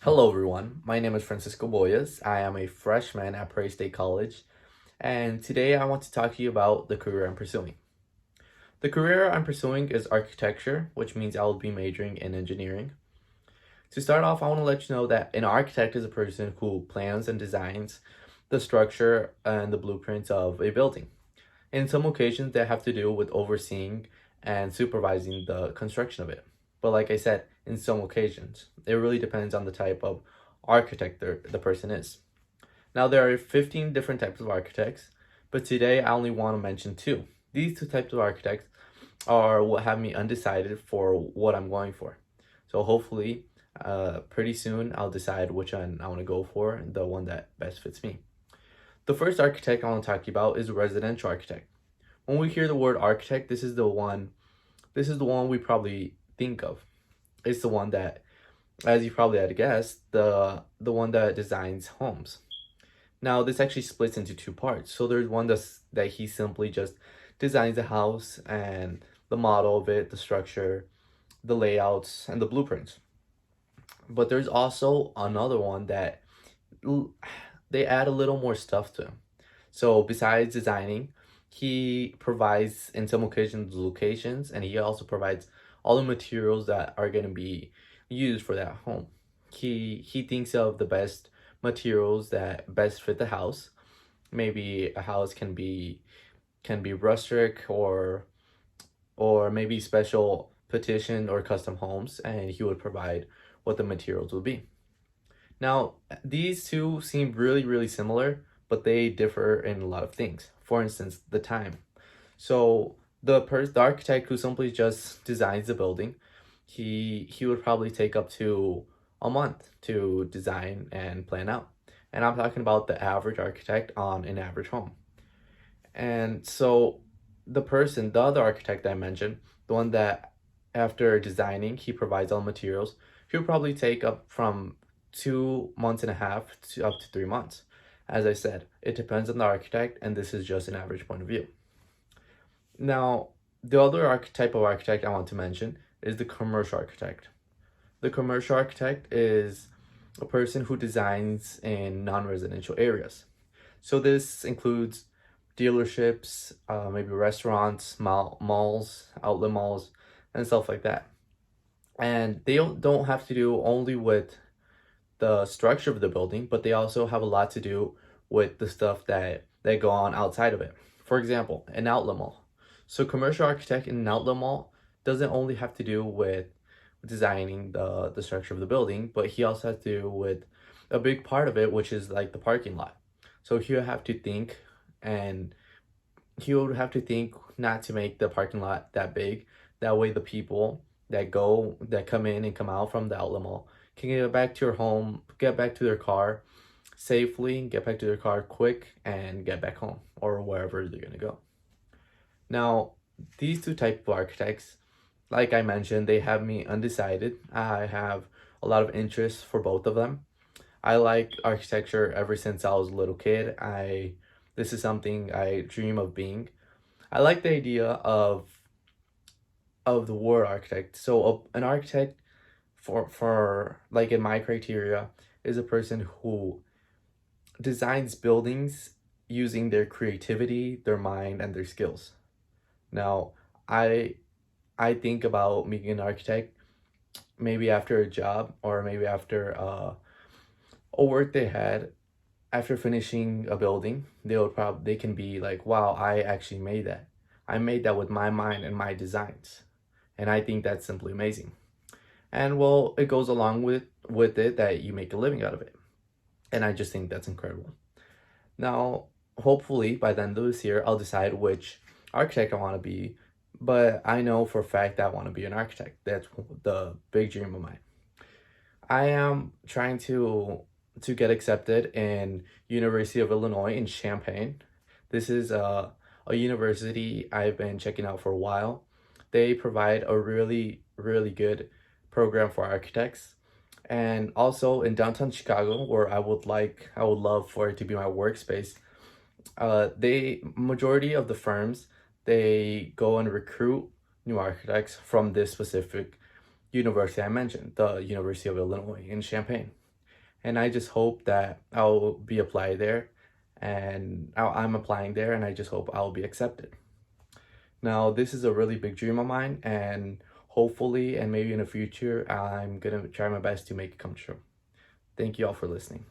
Hello, everyone. My name is Francisco Boyas. I am a freshman at Prairie State College, and today I want to talk to you about the career I'm pursuing. The career I'm pursuing is architecture, which means I will be majoring in engineering. To start off, I want to let you know that an architect is a person who plans and designs the structure and the blueprints of a building. In some occasions, they have to do with overseeing and supervising the construction of it. But like I said, in some occasions, it really depends on the type of architect the person is. Now, there are 15 different types of architects, but today I only want to mention two. These two types of architects are what have me undecided for what I'm going for. So hopefully, pretty soon I'll decide which one I want to go for, the one that best fits me. The first architect I want to talk to you about is a residential architect. When we hear the word architect, this is the one we probably think of. It's the one that, as you probably had guessed, the one that designs homes. Now this actually splits into two parts. So there's one that he simply just designs the house and the model of it, the structure, the layouts, and the blueprints. But there's also another one that they add a little more stuff to him. So besides designing, he provides in some occasions locations, and he also provides all the materials that are going to be used for that home. He thinks of the best materials that best fit the house. Maybe a house can be rustic or maybe special petition or custom homes, and he would provide what the materials would be. Now, these two seem really, really similar, but they differ in a lot of things. For instance, the time. So the architect who simply just designs the building, he would probably take up to a month to design and plan out. And I'm talking about the average architect on an average home. And so the other architect I mentioned, the one that after designing, he provides all materials, he'll probably take up from 2 months and a half to up to 3 months. As I said, it depends on the architect, and this is just an average point of view. Now, the other type of architect I want to mention is the commercial architect. The commercial architect is a person who designs in non-residential areas. So this includes dealerships, maybe restaurants, malls, outlet malls, and stuff like that. And they don't have to do only with the structure of the building, but they also have a lot to do with the stuff that go on outside of it. For example, an outlet mall. So commercial architect in an outlet mall doesn't only have to do with designing the structure of the building, but he also has to do with a big part of it, which is like the parking lot. So he'll have to think and he would have to think not to make the parking lot that big. That way the people that come in and come out from the outlet mall can get back to your home, get back to their car safely, get back to their car quick, and get back home or wherever they're gonna go. Now, these two type of architects, like I mentioned, they have me undecided. I have a lot of interest for both of them. I like architecture ever since I was a little kid. I This is something I dream of being. I like the idea of the word architect. So an architect for like in my criteria is a person who designs buildings using their creativity, their mind, and their skills. Now, I I think about being an architect maybe after a job or maybe after a work they had after finishing a building. They can be like, wow, I actually made that. I made that with my mind and my designs. And I think that's simply amazing. And well, it goes along with it that you make a living out of it. And I just think that's incredible. Now, hopefully by the end of this year, I'll decide which architect I want to be. But I know for a fact that I want to be an architect. That's the big dream of mine. I am trying to get accepted in University of Illinois in Champaign. This is a university I've been checking out for a while. They provide a really, really good program for architects. And also in downtown Chicago, where I would love for it to be my workspace. They majority of the firms they go and recruit new architects from this specific university I mentioned, the University of Illinois in Champaign. And I just hope that I'll be applied there, and I'm applying there, and I just hope I'll be accepted. Now, this is a really big dream of mine, and hopefully, and maybe in the future, I'm gonna try my best to make it come true. Thank you all for listening.